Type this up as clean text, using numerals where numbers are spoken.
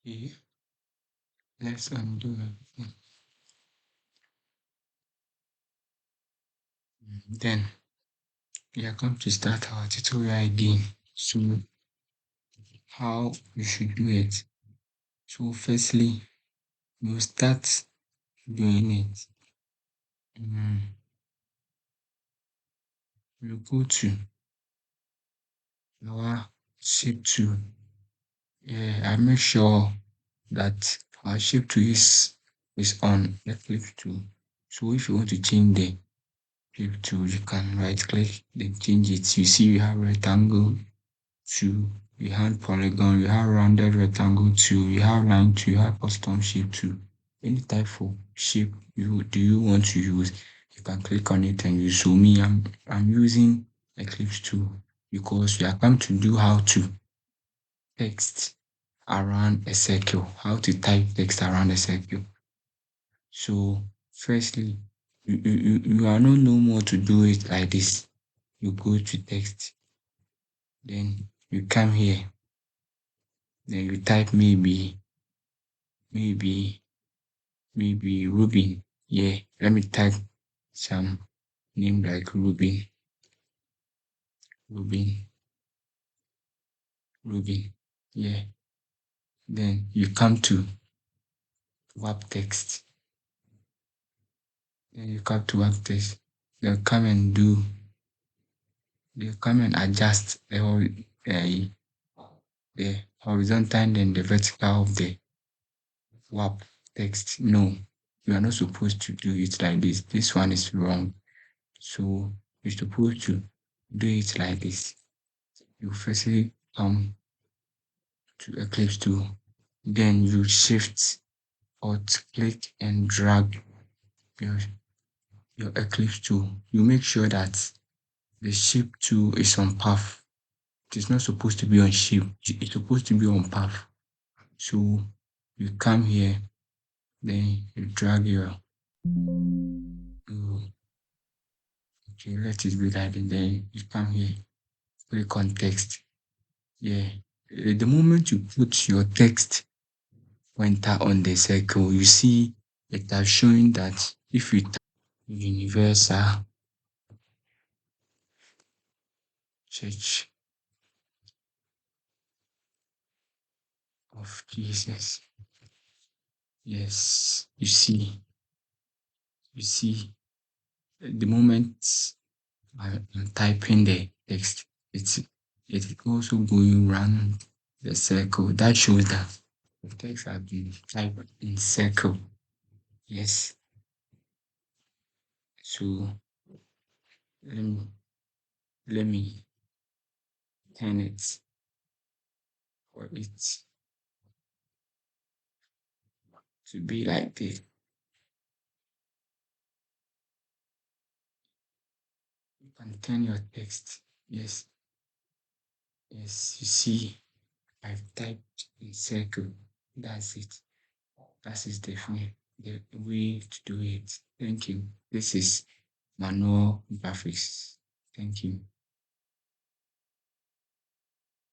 Okay, let's undo everything. Then we are going to start our tutorial again. So how you should do it. So firstly, we'll start doing it. Mm, we'll go to our shape tool. Yeah, I make sure that our shape tool is on Eclipse tool. So if you want to change the shape tool, you can right click, then change it. You see, you have rectangle tool, you have polygon, you have rounded rectangle tool, you have line tool, you have custom shape tool. Any type of shape you want to use, you can click on it and use. So me, I'm using Eclipse tool because we are going to do how to text around a circle, how to type text around a circle. So firstly, you are not no more to do it like this. You go to text, then you come here, then you type maybe, maybe Ruben. Yeah, let me type some name like Ruben, Ruben, Ruben. Yeah, then you come to WAP text. Then you come to WAP text. Then come and do, then come and adjust the horizontal and the vertical of the WAP text. No, you are not supposed to do it like this. This one is wrong. So you're supposed to do it like this. You firstly come to Eclipse tool, then you shift Alt click and drag your, your Eclipse tool. You make sure that the shape tool is on path. It is not supposed to be on shape, it's supposed to be on path. So you come here, then you drag your okay, let it be like that. Then you come here, click on text. Yeah. The moment you put your text pointer on the circle, you see it has showing that if you type Universal Church of Jesus. Yes, you see, the moment I'm typing the text, it's also going around the circle. That shows that the text has been typed in circle. Yes. So let me let me turn it for it to be like this. You can turn your text. Yes, yes. You see, I've typed in circle. That's it. That is definitely the way to do it. Thank you. This is manual graphics. Thank you.